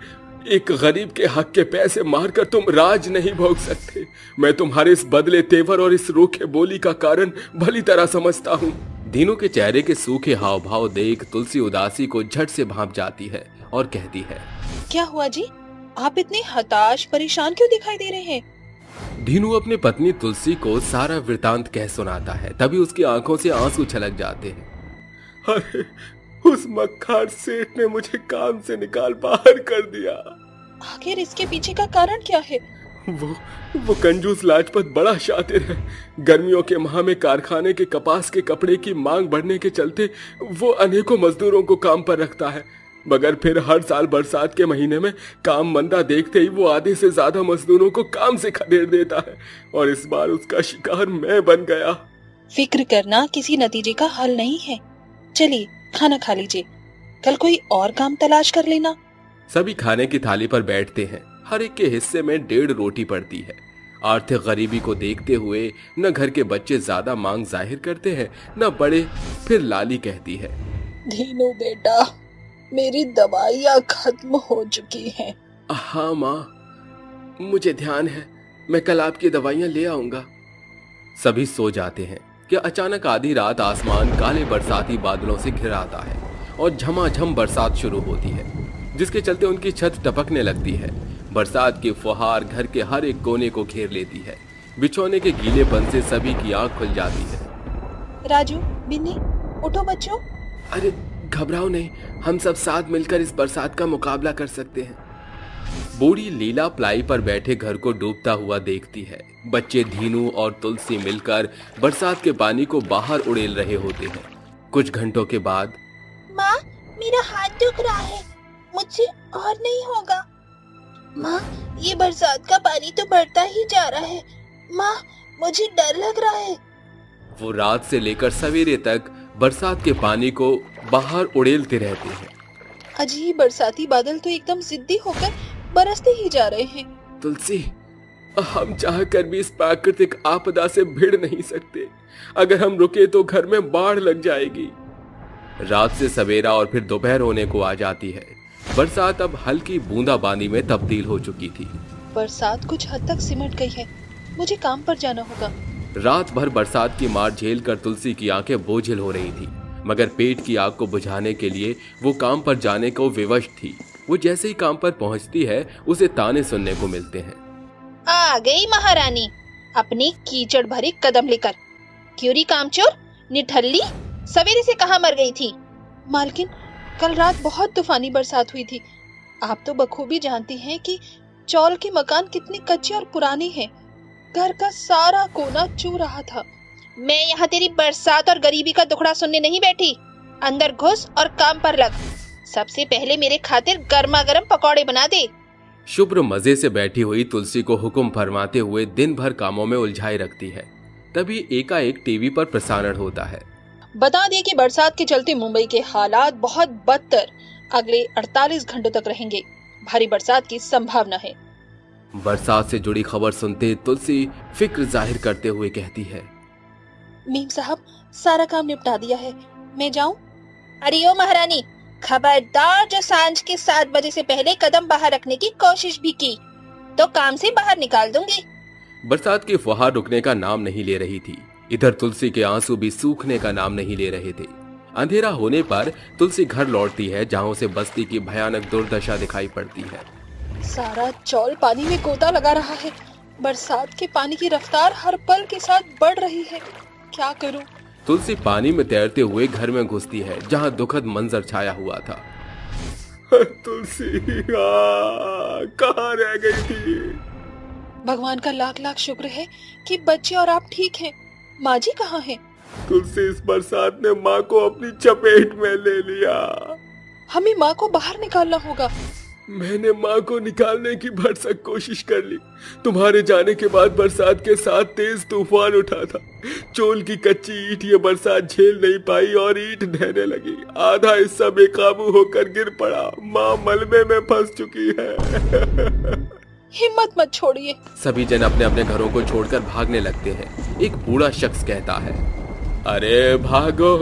Speaker 3: एक गरीब के हक के पैसे मारकर तुम राज नहीं भोग सकते। मैं तुम्हारे इस बदले तेवर और इस रूखे बोली का कारण भली तरह समझता हूँ। धीनू के चेहरे के सूखे हाव भाव देख तुलसी उदासी को झट से भांप जाती है और कहती है,
Speaker 4: क्या हुआ जी? आप इतने हताश परेशान क्यों दिखाई दे रहे हैं?
Speaker 3: धीनू अपनी पत्नी तुलसी को सारा वृतांत कह सुनाता है। तभी उसकी आंखों से आंसू छलक जाते हैं।
Speaker 2: अरे उस मक्खार सेठ ने मुझे काम से निकाल बाहर कर दिया।
Speaker 4: आखिर इसके पीछे का कारण क्या है?
Speaker 2: वो कंजूस लाजपत बड़ा शातिर है। गर्मियों के माह में कारखाने के कपास के कपड़े की मांग बढ़ने के चलते वो अनेकों मजदूरों को काम पर रखता है, मगर फिर हर साल बरसात के महीने में काम मंदा देखते ही वो आधे से ज्यादा मजदूरों को काम से खदेड़ देता है, और इस बार उसका शिकार मैं बन गया।
Speaker 4: फिक्र करना किसी नतीजे का हल नहीं है। चलिए खाना खा लीजिए, कल कोई और काम तलाश कर लेना।
Speaker 3: सभी खाने की थाली पर बैठते हैं। हर एक के हिस्से में 1.5 रोटी पड़ती है। आर्थिक गरीबी को देखते हुए न घर के बच्चे ज्यादा मांग जाहिर करते हैं, न बड़े। फिर लाली कहती है,
Speaker 4: धीनू बेटा, मेरी दवाइयाँ खत्म हो चुकी हैं।
Speaker 3: हाँ माँ, मुझे ध्यान है, मैं कल आपकी दवाइयाँ ले आऊंगा। सभी सो जाते हैं कि अचानक आधी रात आसमान काले बरसाती बादलों से घिर आता है और झमाझम बरसात शुरू होती है, जिसके चलते उनकी छत टपकने लगती है। बरसात की फुहार घर के हर एक कोने को घेर लेती है। बिछौने के गीलेपन से सभी की आंख खुल जाती है।
Speaker 4: राजू, बिन्नी, उठो बच्चों।
Speaker 3: अरे घबराओ नहीं, हम सब साथ मिलकर इस बरसात का मुकाबला कर सकते हैं। बूढ़ी लीला प्लाई पर बैठे घर को डूबता हुआ देखती है। बच्चे धीनू और तुलसी मिलकर बरसात के पानी को बाहर उड़ेल रहे होते हैं। कुछ घंटों के बाद,
Speaker 4: माँ, मेरा हाथ दुख रहा है, मुझसे और नहीं होगा। माँ, ये बरसात का पानी तो बढ़ता ही जा रहा है। माँ, मुझे डर लग रहा है।
Speaker 3: वो रात से लेकर सवेरे तक बरसात के पानी को बाहर उड़ेलते रहते हैं।
Speaker 4: अजीब बरसाती बादल तो एकदम जिद्दी होकर बरसते ही जा रहे हैं।
Speaker 3: तुलसी, हम चाहकर भी इस प्राकृतिक आपदा से भिड़ नहीं सकते। अगर हम रुके तो घर में बाढ़ लग जाएगी। रात से सवेरा और फिर दोपहर होने को आ जाती है। बरसात अब हल्की बूंदाबांदी में तब्दील हो चुकी थी।
Speaker 4: बरसात कुछ हद तक सिमट गई है, मुझे काम पर जाना होगा।
Speaker 3: रात भर बरसात की मार झेलकर तुलसी की आंखें बोझिल हो रही थी, मगर पेट की आग को बुझाने के लिए वो काम पर जाने को विवश थी। वो जैसे ही काम पर पहुंचती है, उसे ताने सुनने को मिलते हैं।
Speaker 4: आ गई महारानी,
Speaker 7: अपनी कीचड़ भरे कदम लेकर। क्यूरी कामचोर, निठल्ली, सवेरे से कहाँ मर गई थी?
Speaker 4: मालकिन, कल रात बहुत तूफानी बरसात हुई थी। आप तो बखूबी जानती हैं कि चौल के मकान कितनी कच्ची और पुरानी है। घर का सारा कोना चू रहा था।
Speaker 7: मैं यहाँ तेरी बरसात और गरीबी का दुखड़ा सुनने नहीं बैठी। अंदर घुस और काम पर लग। सबसे पहले मेरे खातिर गर्मा गर्म पकौड़े बना दे।
Speaker 3: शुभ्र मजे से बैठी हुई तुलसी को हुक्म फरमाते हुए दिन भर कामों में उलझाई रखती है। तभी एकाएक टीवी पर प्रसारण होता है।
Speaker 4: बता दें कि बरसात के चलते मुंबई के हालात बहुत बदतर अगले 48 घंटों तक रहेंगे। भारी बरसात की संभावना है।
Speaker 3: बरसात से जुड़ी खबर सुनते तुलसी फिक्र जाहिर करते हुए कहती है,
Speaker 4: मीम साहब, सारा काम निपटा दिया है, मैं जाऊं?
Speaker 7: अरे ओ महारानी, खबरदार जो सांझ के 7 बजे से पहले कदम बाहर रखने की कोशिश भी की तो काम से बाहर निकाल दूंगी।
Speaker 3: बरसात की फुहार रुकने का नाम नहीं ले रही थी। इधर तुलसी के आंसू भी सूखने का नाम नहीं ले रहे थे। अंधेरा होने पर तुलसी घर लौटती है, जहां उसे बस्ती की भयानक दुर्दशा दिखाई पड़ती है।
Speaker 4: सारा चौल पानी में गोता लगा रहा है। बरसात के पानी की रफ्तार हर पल के साथ बढ़ रही है। क्या करूं?
Speaker 3: तुलसी पानी में तैरते हुए घर में घुसती है, जहां दुखद मंजर छाया हुआ था। तुलसी कहाँ रह गई थी?
Speaker 4: भगवान का लाख लाख शुक्र है कि बच्चे और आप ठीक हैं। माँ जी कहाँ हैं?
Speaker 3: तुलसी, इस बरसात ने माँ को अपनी चपेट में ले लिया।
Speaker 4: हमें माँ को बाहर निकालना होगा।
Speaker 3: मैंने माँ को निकालने की भरसक कोशिश कर ली। तुम्हारे जाने के बाद बरसात के साथ तेज तूफान उठा था। चोल की कच्ची ईंट ये बरसात झेल नहीं पाई और ईंट ढहने लगी। आधा हिस्सा बेकाबू होकर गिर पड़ा। माँ मलबे में फंस चुकी है।
Speaker 4: हिम्मत मत छोड़िए।
Speaker 3: सभी जन अपने अपने घरों को छोड़कर भागने लगते हैं। एक बूढ़ा शख्स कहता है, अरे भागो,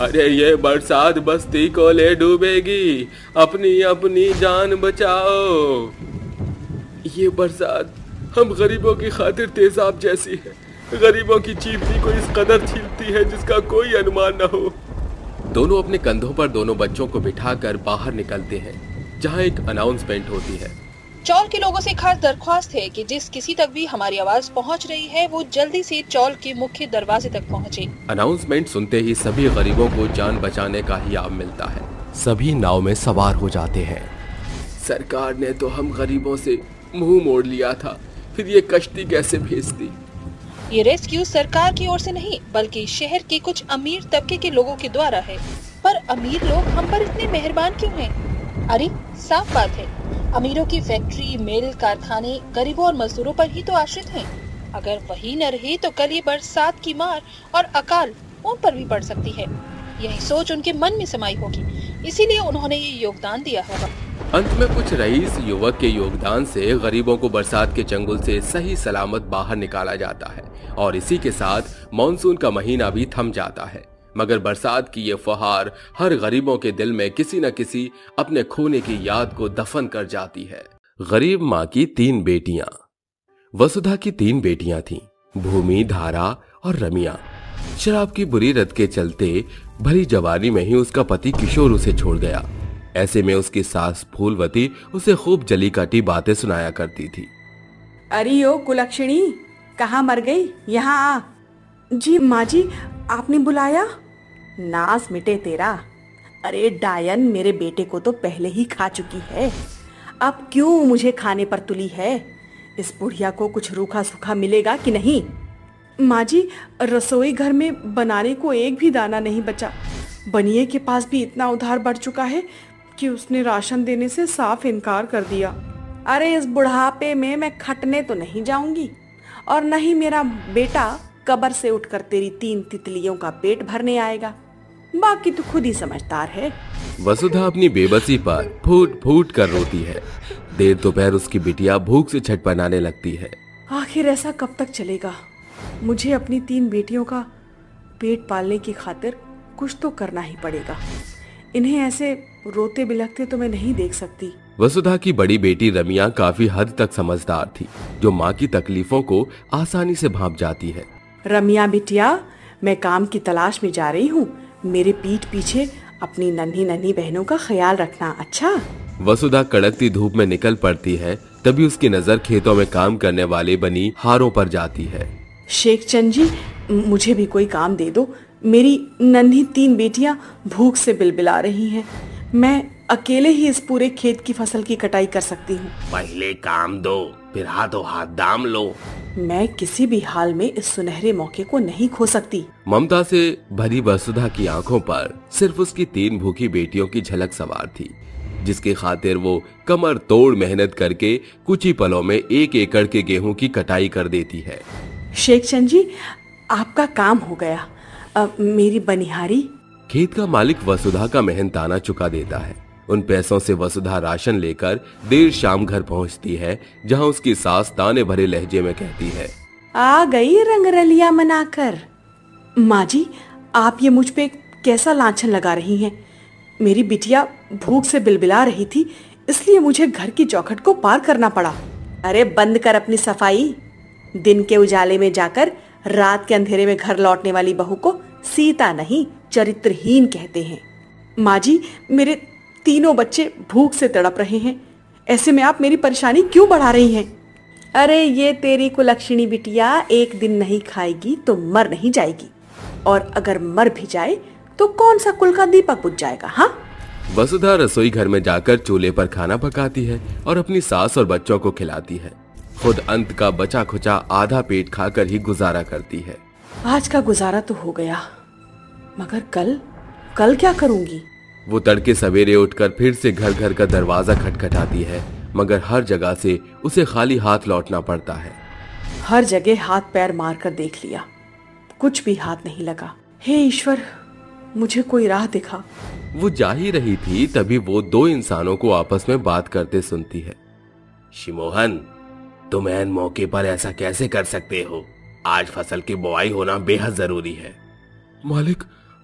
Speaker 3: अरे ये बरसात बस्ती को ले डूबेगी, अपनी अपनी जान बचाओ। ये बरसात हम गरीबों की खातिर तेजाब जैसी है। गरीबों की चीखनी को इस कदर छीलती है जिसका कोई अनुमान न हो। दोनों अपने कंधों पर दोनों बच्चों को बिठाकर बाहर निकलते हैं, जहां एक अनाउंसमेंट होती है।
Speaker 4: चौल के लोगों से खास दरख्वास्त है कि जिस किसी तक भी हमारी आवाज पहुंच रही है वो जल्दी से चौल के मुख्य दरवाजे तक पहुंचे।
Speaker 3: अनाउंसमेंट सुनते ही सभी गरीबों को जान बचाने का ही लाभ मिलता है। सभी नाव में सवार हो जाते हैं। सरकार ने तो हम गरीबों से मुंह मोड़ लिया था, फिर ये कश्ती कैसे भेजती?
Speaker 4: ये रेस्क्यू सरकार की ओर से नहीं बल्कि शहर के कुछ अमीर तबके के लोगों के द्वारा है। पर अमीर लोग हम पर इतने मेहरबान क्यों हैं? अरे साफ बात है, अमीरों की फैक्ट्री, मिल, कारखाने गरीबों और मजदूरों पर ही तो आश्रित हैं। अगर वही न रहे तो कल ये बरसात की मार और अकाल उन पर भी पड़ सकती है। यही सोच उनके मन में समाई होगी, इसीलिए उन्होंने ये योगदान दिया होगा।
Speaker 3: अंत में कुछ रईस युवक के योगदान से गरीबों को बरसात के चंगुल से सही सलामत बाहर निकाला जाता है और इसी के साथ मॉनसून का महीना भी थम जाता है। मगर बरसात की ये फुहार हर गरीबों के दिल में किसी न किसी अपने खोने की याद को दफन कर जाती है। गरीब माँ की 3 बेटियां। वसुधा की 3 बेटियां थीं, भूमि, धारा और रमिया। शराब की बुरी लत के चलते भरी जवानी में ही उसका पति किशोर उसे छोड़ गया। ऐसे में उसकी सास फूलवती उसे खूब जली काटी बातें सुनाया करती थी।
Speaker 8: अरे ओ कुलक्षणी, कहाँ मर गई? यहाँ आ। जी माँ जी, आपने बुलाया? नास मिटे तेरा। अरे डायन, मेरे बेटे को तो पहले ही खा चुकी है, अब क्यों मुझे खाने पर तुली है? इस बुढ़िया को कुछ रूखा सूखा मिलेगा कि नहीं? माँ जी, रसोई घर में बनाने को एक भी दाना नहीं बचा। बनिए के पास भी इतना उधार बढ़ चुका है कि उसने राशन देने से साफ इनकार कर दिया। अरे इस बुढ़ापे में मैं खटने तो नहीं जाऊंगी और न ही मेरा बेटा कब्र से उठकर तेरी 3 तितलियों का पेट भरने आएगा। बाकी तो खुद ही समझदार है।
Speaker 3: वसुधा अपनी बेबसी पर फूट फूट कर रोती है। देर दोपहर उसकी बिटिया भूख से छटपटाने लगती है।
Speaker 8: आखिर ऐसा कब तक चलेगा? मुझे अपनी 3 बेटियों का पेट पालने की खातिर कुछ तो करना ही पड़ेगा। इन्हें ऐसे रोते बिलखते तो मैं नहीं देख सकती।
Speaker 3: वसुधा की बड़ी बेटी रमिया काफी हद तक समझदार थी, जो माँ की तकलीफों को आसानी से भांप जाती है।
Speaker 8: रमिया बिटिया, मैं काम की तलाश में जा रही हूँ। मेरे पीठ पीछे अपनी नन्ही नन्ही बहनों का ख्याल रखना, अच्छा?
Speaker 3: वसुधा कड़कती धूप में निकल पड़ती है तभी उसकी नजर खेतों में काम करने वाले बनी हारों पर जाती है।
Speaker 8: शेख चंद जी, मुझे भी कोई काम दे दो। मेरी नन्ही 3 बेटियां भूख से बिलबिला रही हैं। मैं अकेले ही इस पूरे खेत की फसल की कटाई कर सकती हूँ।
Speaker 6: पहले काम दो, फिर हाथों हाथ दाम लो।
Speaker 8: मैं किसी भी हाल में इस सुनहरे मौके को नहीं खो सकती।
Speaker 3: ममता से भरी वसुधा की आंखों पर सिर्फ उसकी 3 भूखी बेटियों की झलक सवार थी, जिसकी खातिर वो कमर तोड़ मेहनत करके कुछ ही पलों में 1 एकड़ के गेहूं की कटाई कर देती है।
Speaker 8: शेख चंद जी, आपका काम हो गया। मेरी बनिहारी।
Speaker 3: खेत का मालिक वसुधा का मेहनताना चुका देता है। उन पैसों से वसुधा राशन लेकर देर शाम घर पहुंचती है, जहां उसकी सास ताने भरे लहजे में कहती है,
Speaker 8: आ गई रंगरलिया मनाकर। माँ जी, आप ये मुझ पे कैसा लांछन लगा रही हैं? मेरी बिटिया भूख से बिलबिला रही थी, इसलिए मुझे घर की चौखट को पार करना पड़ा। अरे बंद कर अपनी सफाई। दिन के उजाले में जाकर रात के अंधेरे में घर लौटने वाली बहू को सीता नहीं चरित्रहीन कहते हैं। माँ जी, मेरे 3 बच्चे भूख से तड़प रहे हैं, ऐसे में आप मेरी परेशानी क्यों बढ़ा रही हैं? अरे ये तेरी कुलक्षणी बिटिया एक दिन नहीं खाएगी तो मर नहीं जाएगी, और अगर मर भी जाए तो कौन सा कुल का दीपक बुझ जाएगा? हाँ।
Speaker 3: वसुधा रसोई घर में जाकर चूल्हे पर खाना पकाती है और अपनी सास और बच्चों को खिलाती है। खुद अंत का बचा खुचा आधा पेट खाकर ही गुजारा करती है।
Speaker 8: आज का गुजारा तो हो गया, मगर कल क्या करूंगी?
Speaker 3: वो तड़के सवेरे उठकर फिर से घर घर का दरवाजा खटखटाती है, मगर हर जगह से उसे खाली हाथ लौटना पड़ता है।
Speaker 8: हर जगह हाथ पैर मारकर देख लिया, कुछ भी हाथ नहीं लगा। हे ईश्वर, मुझे कोई राह दिखा।
Speaker 3: वो जा ही रही थी, तभी वो 2 इंसानों को आपस में बात करते सुनती है।
Speaker 6: शिमोहन, तुम ऐन मौके पर ऐसा कैसे कर सकते हो? आज फसल की बुआई होना बेहद जरूरी है।
Speaker 3: मालिक,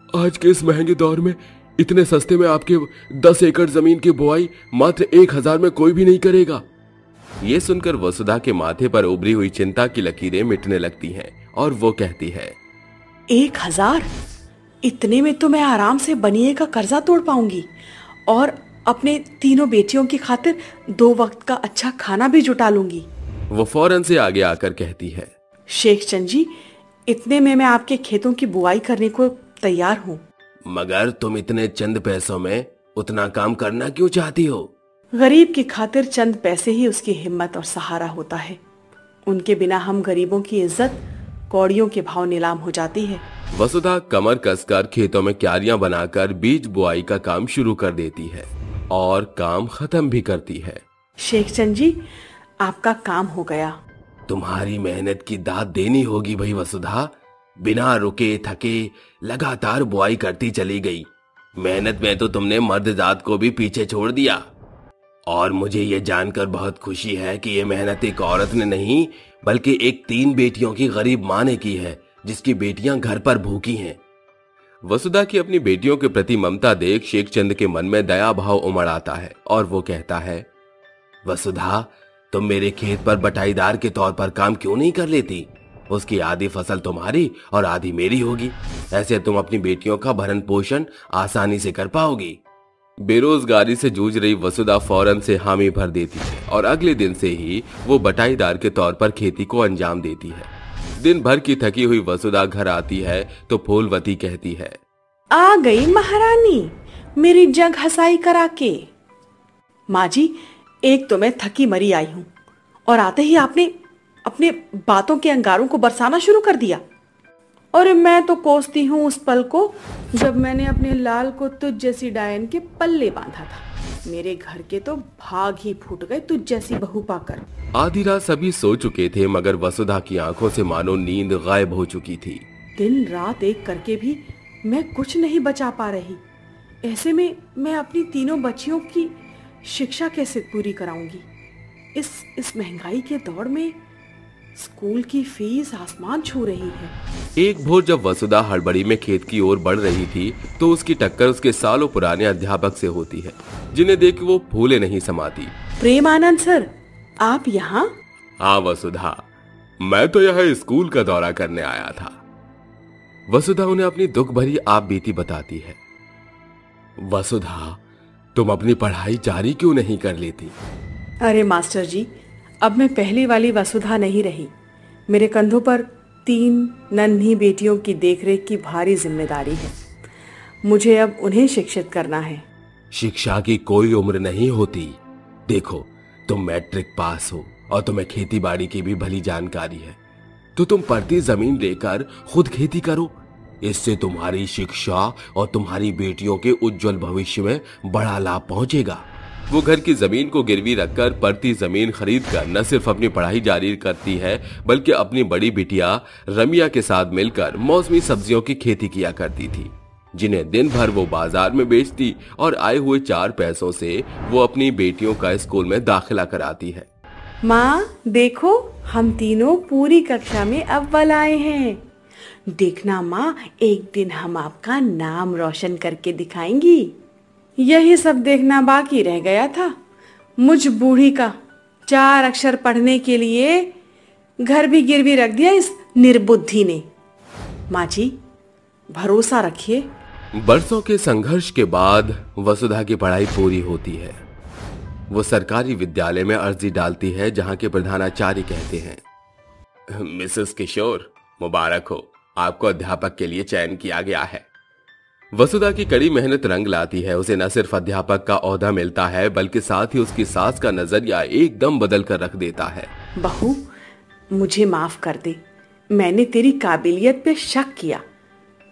Speaker 3: आज के इस महंगे दौर में इतने सस्ते में आपके 10 एकड़ जमीन की बुआई मात्र 1000 में कोई भी नहीं करेगा। ये सुनकर वसुधा के माथे पर उभरी हुई चिंता की लकीरें मिटने लगती हैं और वो कहती है,
Speaker 8: 1000? इतने में तो मैं आराम से बनिए का कर्जा तोड़ पाऊंगी और अपने 3 बेटियों की खातिर 2 वक्त का अच्छा खाना भी जुटा लूंगी।
Speaker 3: वो फौरन से आगे आकर कहती है,
Speaker 8: शेख चंद जी, इतने में मैं आपके खेतों की बुआई करने को तैयार हूँ।
Speaker 6: मगर तुम इतने चंद पैसों में उतना काम करना क्यों चाहती हो?
Speaker 8: गरीब की खातिर चंद पैसे ही उसकी हिम्मत और सहारा होता है। उनके बिना हम गरीबों की इज्जत कौड़ियों के भाव नीलाम हो जाती है।
Speaker 3: वसुधा कमर कसकर खेतों में क्यारियां बनाकर बीज बुआई का काम शुरू कर देती है और काम खत्म भी करती है।
Speaker 8: शेख चंद जी, आपका काम हो गया।
Speaker 6: तुम्हारी मेहनत की दाद देनी होगी भाई वसुधा। बिना रुके थके लगातार बुआई करती चली गई। मेहनत में तो तुमने मर्द जात को भी पीछे छोड़ दिया। और मुझे ये जानकर बहुत खुशी है कि ये मेहनत एक औरत ने नहीं बल्कि एक 3 बेटियों की गरीब माँ ने की है, जिसकी बेटियां घर पर भूखी हैं।
Speaker 3: वसुधा की अपनी बेटियों के प्रति ममता देख शेख चंद के मन में दया भाव उमड़ आता है और वो कहता है,
Speaker 6: वसुधा, तुम मेरे खेत पर बटाईदार के तौर पर काम क्यों नहीं कर लेती? उसकी आधी फसल तुम्हारी और आधी मेरी होगी। ऐसे तुम अपनी बेटियों का भरण पोषण आसानी से कर पाओगी।
Speaker 3: बेरोजगारी से जूझ रही वसुधा फौरन से हामी भर देती है और अगले दिन से ही वो बटाईदार के तौर पर खेती को अंजाम देती है। दिन भर की थकी हुई वसुधा घर आती है तो फूलवती कहती है,
Speaker 8: आ गई महारानी मेरी जग हसाई करा के। माँ जी, एक तो मैं थकी मरी आई हूँ और आते ही आपने अपने बातों के अंगारों को बरसाना शुरू कर दिया। और मैं तो कोसती हूँ उस पल को जब मैंने अपने लाल को तुझ जैसी डायन के पल्ले बांधा था। मेरे घर के तो भाग ही फूट गए तुझ जैसी बहू पाकर।
Speaker 3: आधी रात सभी सो चुके थे, मगर वसुधा की आंखों से मानो नींद गायब हो चुकी थी।
Speaker 8: दिन रात एक करके भी मैं कुछ नहीं बचा पा रही। ऐसे में मैं अपनी 3 बच्चियों की शिक्षा कैसे पूरी कराऊंगी? इस महंगाई के दौर में स्कूल की फीस आसमान छू रही है।
Speaker 3: एक भोर जब वसुधा हड़बड़ी में खेत की ओर बढ़ रही थी तो उसकी टक्कर उसके सालों पुराने अध्यापक से होती है, जिन्हें देख वो फूले नहीं समाती।
Speaker 8: प्रेमानंद सर, आप यहाँ?
Speaker 3: हाँ वसुधा, मैं तो यहाँ स्कूल का दौरा करने आया था। वसुधा उन्हें अपनी दुख भरी आप बीती बताती है। वसुधा, तुम अपनी पढ़ाई जारी क्यों नहीं कर लेती?
Speaker 8: अरे मास्टर जी, अब मैं पहली वाली वसुधा नहीं रही। मेरे कंधों पर 3 नन्ही बेटियों की देखरेख की भारी जिम्मेदारी है। मुझे अब उन्हें शिक्षित करना है।
Speaker 3: शिक्षा की कोई उम्र नहीं होती। देखो, तुम मैट्रिक पास हो और तुम्हें खेती बाड़ी की भी भली जानकारी है, तो तुम परती जमीन लेकर खुद खेती करो। इससे तुम्हारी शिक्षा और तुम्हारी बेटियों के उज्जवल भविष्य में बड़ा लाभ पहुंचेगा। वो घर की जमीन को गिरवी रखकर परती जमीन खरीद कर न सिर्फ अपनी पढ़ाई जारी करती है, बल्कि अपनी बड़ी बिटिया रमिया के साथ मिलकर मौसमी सब्जियों की खेती किया करती थी, जिन्हें दिन भर वो बाजार में बेचती और आए हुए 4 पैसों से वो अपनी बेटियों का स्कूल में दाखिला कराती है।
Speaker 8: माँ देखो, हम तीनों पूरी कक्षा में अव्वल आए हैं। देखना माँ, एक दिन हम आपका नाम रोशन करके दिखाएंगी। यही सब देखना बाकी रह गया था। मुझ बूढ़ी का 4 अक्षर पढ़ने के लिए घर भी गिरवी रख दिया इस निर्बुद्धि ने। माँ जी, भरोसा रखिए।
Speaker 3: बरसों के संघर्ष के बाद वसुधा की पढ़ाई पूरी होती है। वो सरकारी विद्यालय में अर्जी डालती है, जहां के प्रधानाचार्य कहते हैं,
Speaker 6: मिसेस किशोर, मुबारक हो, आपको अध्यापक के लिए चयन किया गया है।
Speaker 3: वसुधा की कड़ी मेहनत रंग लाती है। उसे न सिर्फ अध्यापक का ओहदा मिलता है, बल्कि साथ ही उसकी सास का नजरिया एकदम बदल कर रख देता है।
Speaker 8: बहू, मुझे माफ कर दे। मैंने तेरी काबिलियत पे शक किया।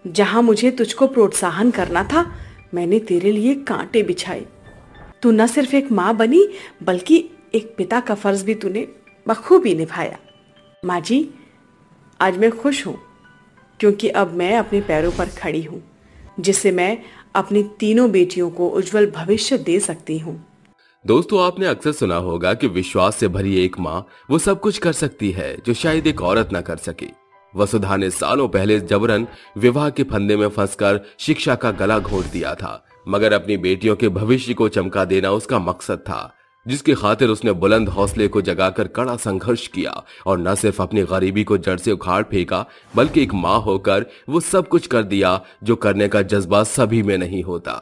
Speaker 8: जहां मुझे तुझको प्रोत्साहन करना था, मैंने तेरे लिए कांटे बिछाए। तू न सिर्फ एक माँ बनी, बल्कि एक पिता का फर्ज भी तूने बखूबी निभाया। माँ जी, आज मैं खुश हूँ, क्योंकि अब मैं अपने पैरों पर खड़ी हूँ, जिससे मैं अपनी तीनों बेटियों को उज्जवल भविष्य दे सकती हूँ।
Speaker 3: दोस्तों, आपने अक्सर सुना होगा कि विश्वास से भरी एक माँ वो सब कुछ कर सकती है जो शायद एक औरत न कर सके। वसुधा ने सालों पहले जबरन विवाह के फंदे में फंसकर शिक्षा का गला घोट दिया था, मगर अपनी बेटियों के भविष्य को चमका देना उसका मकसद था, जिसकी खातिर उसने बुलंद हौसले को जगाकर कड़ा संघर्ष किया और न सिर्फ अपनी गरीबी को जड़ से उखाड़ फेंका, बल्कि एक माँ होकर वो सब कुछ कर दिया जो करने का जज्बा सभी में नहीं होता।